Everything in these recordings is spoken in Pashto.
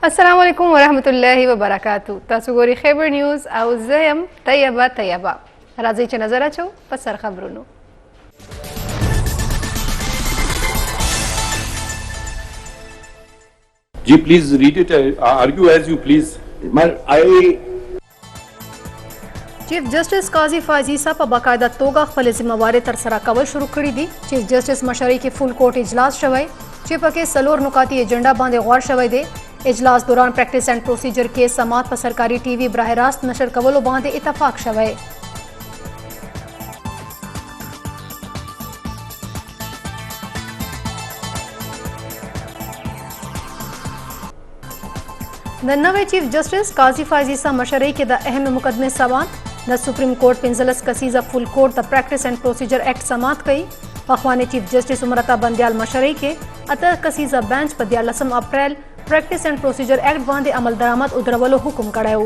السلام علیکم ورحمت الله وبرکاتو. تاسو ګوري خیبر نیوز او زه یم طیبه. راځئ چې نظر اچو په سر خبرونو. Ji, please read it. Argue as you please. چیف جسټس قاضي فاضي صاحب په باقاعده توګه خپل ذمہواري ترسره کول شروع کړي دي. چیف جسټس مشرۍ کې فول کوټ اجلاس شوی چې پکې څلور نکاتي ایجنډا باندې غور شوی دی. اجلاس دوران پریکټس اینڈ پروسیجر کې سماعت په سرکاري ټي وي براه راست نشر کولو باندې اتفاق شوی. د نوې چیف جسټس قاضي فاضي صاحب مشرۍ کې د اهم مقدمه سماعت د سپریم کورټ 15 کسیزه فول کورټ د پریکټس اینڈ پروسیجر ایکټ سماعت کړي. پخوانی چیف جسټس عمرتا بندیال مشرۍ کې 8 کسیزه بینچ په 14 اپریل پریکټس اینڈ پروسیجر ایکټ باندې عمل درآمد ودرولو حکم کړی و.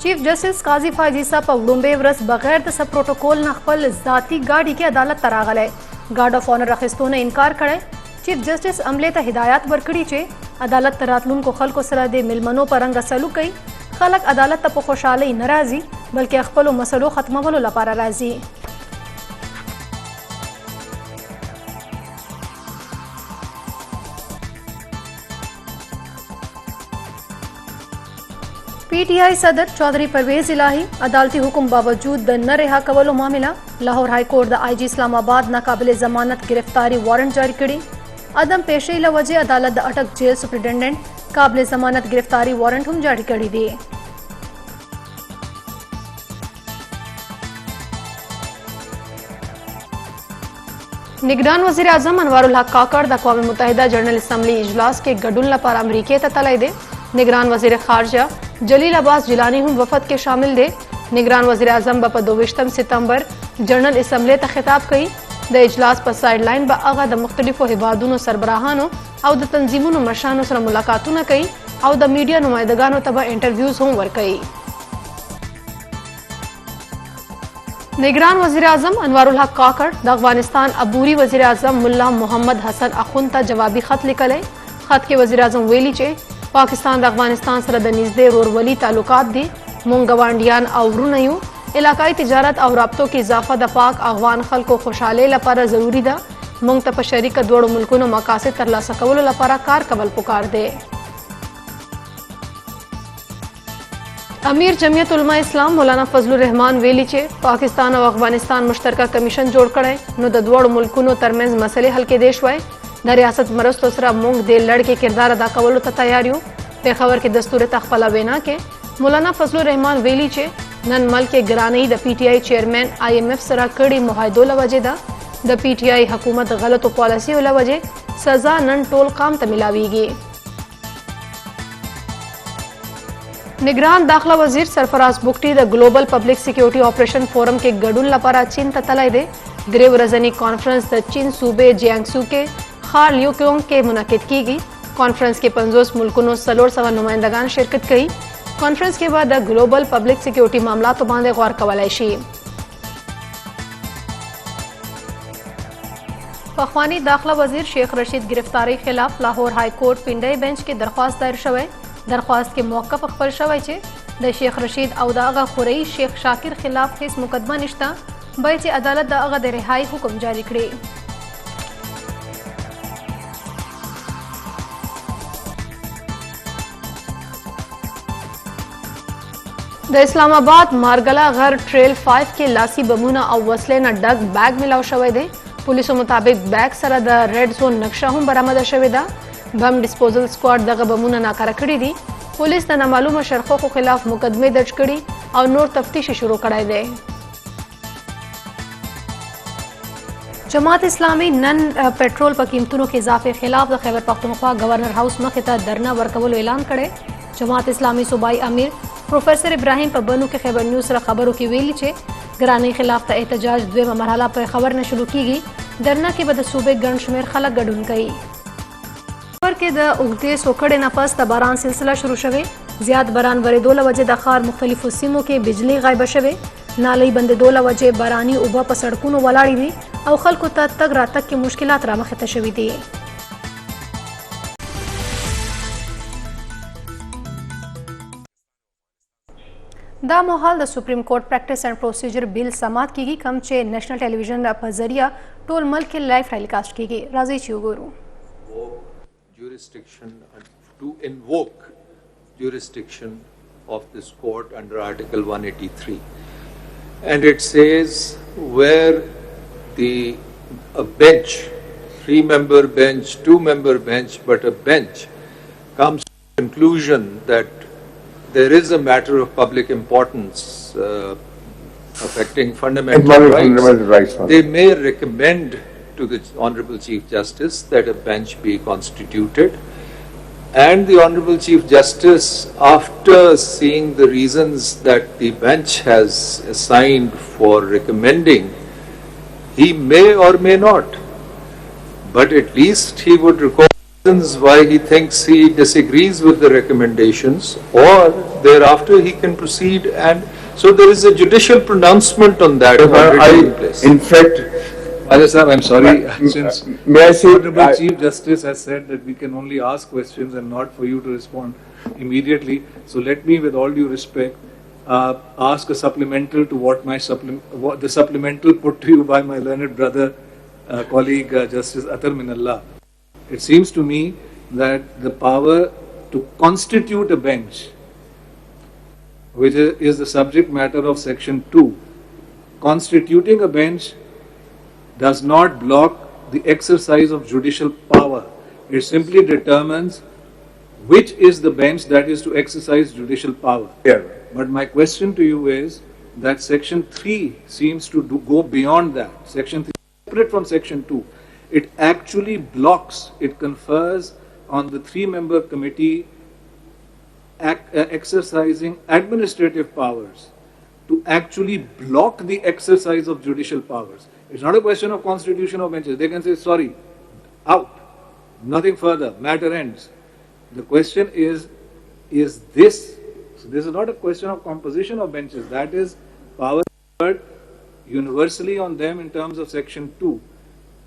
چیف جسټس قاضي فاضي صاحب په وړومبۍ ورځ بغیر د سب پروتوکول نه خپل ذاتي ګاډي کې عدالت ته راغلی. ګارډ اف آنر اخیستو نه انکار کړی. چیف جسټس عملې ته هدایت ورکړي چې عدالت ته راتلونکو خلکو سره د میلمنو په رنګه سلوک کوي. خلک عدالت ته په خوشحالۍ نه راځي بلکې خپلو مسلو ختمولو لپاره راځي. پی ټی آئی صدر چودھری پرویز الہی عدالتی حکم باوجود د نه رها کولو معامله لاهور های کورټ د آئی جی اسلام آباد ناقابل ضمانت گرفتاری وارنٹ جاری کړي. عدم پیشۍ له وجې عدالت د اټک جیل سپرنټنډنټ قابل ضمانت گرفتاری وارنٹ هم جاری کړي دي. نگران وزیر اعظم انوار الحق کاکړ د اقوام متحده جنرل اسمبلی اجلاس کې ګډون لپاره امریکې ته تللی دی. نگران وزیر خارجه جلیل عباس جیلانی هم وفد کې شامل دی. نگران وزیر اعظم به په 22 ستمبر جنرل اسمبلی ته خطاب کوي. د اجلاس په سایډ لاین به هغه د مختلفو هیوادونو سربراهانو او د تنظیمونو مشرانو سره ملاقاتونه کوي او د میډیا نمایندګانو ته به انټرویوز هم ورکوي. نگران وزیر اعظم انوار الحق کاکړ د افغانستان عبوري وزیر اعظم ملا محمد حسن اخوند ته جوابي خط لیکلی. خط کې وزیر اعظم ویلي چې پاکستان د افغانستان سره د نږدې ورورولي تعلقات دي. مونږ ګاونډیان او ورونه یو. علاقائی تجارت او رابطو کې اضافه د پاک افغان خلکو خوشحالۍ لپاره ضروری ده. مونږ ته په شریکه دواړو ملکونو مقاصد ترلاسه کولو لپاره کار کول پکار دی. امیر جمعیت علماء اسلام مولانا فضل الرحمان ویلي چې پاکستان او افغانستان مشترکه کمیشن جوړ کړی نو د دواړو ملکونو ترمنځ مسلې حل کېدای شوی. د ریاست مرستو سره موږ د لړ کې کردار ادا کولو ته تیار یو. پېښور کې دستور ته خپله وینا کې مولانا فضل الرحمان ویلي چې نن ملک ګرانۍ د پی ټی آئی چیئرمین آئی ایم ایف سره کړي معاهدو له وجې ده. د پی ټی آئی حکومت غلطو پالیسیو له وجې سزا نن ټول قام ته ملاویږي. نگران داخله وزیر سرفراز بگٹی د ګلوبل پبلک سکیورټي آپریشن فورم کې ګډون لپاره چین ته تللی دی. درې ورځنی کانفرنس د چین صوبې جیانګسو کې خار لیوکیونګ کې منعقد کیږي. کانفرنس کې 50 ملکونو 400 نمائندگان شرکت کوي. کانفرنس کې به د ګلوبل پبلک سکیورټي معاملاتو باندې غور کولای شي. پخوانی داخله وزیر شیخ رشید گرفتاری خلاف لاهور های کورټ پنډای بینچ کې درخواست دایر شوی. درخواست کې موقف خپل شوی چې د شیخ رشید او د هغه خورئی شیخ شاکر خلاف هیڅ مقدمه نشته باید چې عدالت د هغه د رهایی حکم جاری کړي. د اسلام آباد مارګلا غر ټریل 5 کې لاسي بمونه او وسلې نه ډک بیگ ملاو شوی دی. پولیسو مطابق بیگ سره د ریډ زون نقشه هم برآمده شوې ده. بم ډسپوزل سکواډ دغه بمونه ناکاره کړي دي. پولیس د نامعلومه شرخوخو خلاف مقدمه درج کړي او نور تفتیش شروع کړی دی. جماعت اسلامي نن پټرول په قیمتونو کې اضافه خلاف د خیبر پختونخوا گورنر هاوس مخې ته درنه ورکولو اعلان کړی. جماعت اسلامي صوبائی امیر پروفیسر ابراهیم په بنو کې خیبر نیوز سره خبرو کې ویلي چې ګرانۍ خلاف ته احتجاج دویمه مرحله په خبر نه شروع کیږي. درنه کې به د صوبې ګڼ شمېر خلک ګډون کوي. خبر کې د اوږدې سوکړې نه پس د باران سلسله شروع شوې. زیات باران ورېدو له وجې د ښار مختلفو سیمو کې بجلی غایبه شوې. नालई बंदेदोला वजह बारानी ओबा په سړکونو ولاړې دي او خلکو ته تګ راتګ کې مشکلات رامخې ته شوي دي. دا مهال د سپریم کورټ پریکټس اینڈ پروسیجر بیل سماعت کیږي کوم چې نېشنل ټلویزیون په ذریعہ ټول ملک کې لایو ټیلیکاسټ کیږي. راځي چې وګورو. Jurisdiction to invoke jurisdiction of this court under Article 183, and it says where a bench, 3-member bench, 2-member bench, but a bench comes to the conclusion that there is a matter of public importance affecting fundamental rights, they may recommend to the Honorable Chief Justice that a bench be constituted, and the Honorable Chief Justice, after seeing the reasons that the bench has assigned for recommending, he may or may not, but at least he would record reasons why he thinks he disagrees with the recommendations, or thereafter he can proceed, and so there is a judicial pronouncement on that already in place. In fact, Ajay sir, I'm sorry, since may I say, Honorable Chief Justice has said that we can only ask questions and not for you to respond immediately. So let me, with all due respect, ask a supplemental to what the supplemental put to you by my learned brother, colleague Justice Atar Minallah. It seems to me that the power to constitute a bench, which is the subject matter of Section 2, constituting a bench does not block the exercise of judicial power. It simply determines which is the bench that is to exercise judicial power. yeah. But my question to you is that Section 3 seems to go beyond that. Section 3 is separate from Section 2. It actually blocks, it confers on the 3-member committee exercising administrative powers to actually block the exercise of judicial powers. It's not a question of constitution of benches. They can say, sorry, out, nothing further, matter ends. The question is this, so this is not a question of composition of benches, that is power universally on them in terms of Section 2.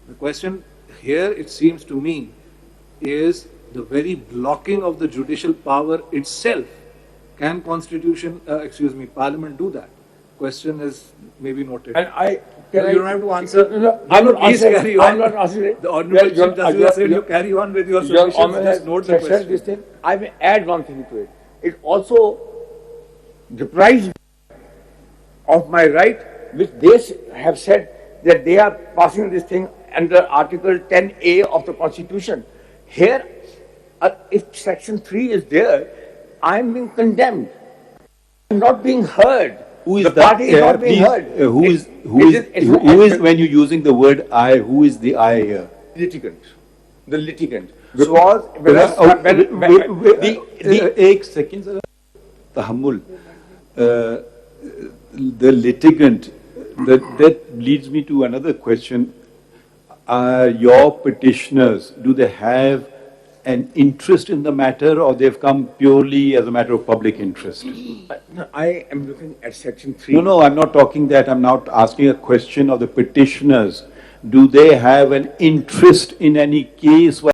The question here, it seems to me, is the very blocking of the judicial power itself. Can Parliament do that? Question is maybe noted. And you don't have to answer. No, I'm not Please answering. carry on. I'm not answering. The Honorable Chief Justice said you carry on with your submissions. Just note the question. This thing, I may add one thing to it. It also deprives me of my right, which they have said that they are passing this thing under Article 10A of the Constitution. Here, if Section 3 is there, I am being condemned. I am not being heard. Who is the that? party is not being Please, heard. Who is when you're using the word I? Who is the I here? Litigant. The litigant. Because एक सेकंड जरा तहम्मुल the litigant, that leads me to another question. Your petitioners, do they have an interest in the matter, or they've come purely as a matter of public interest? No, I am looking at Section 3. No, I'm not talking that. I'm not asking a question of the petitioners. Do they have an interest in any case?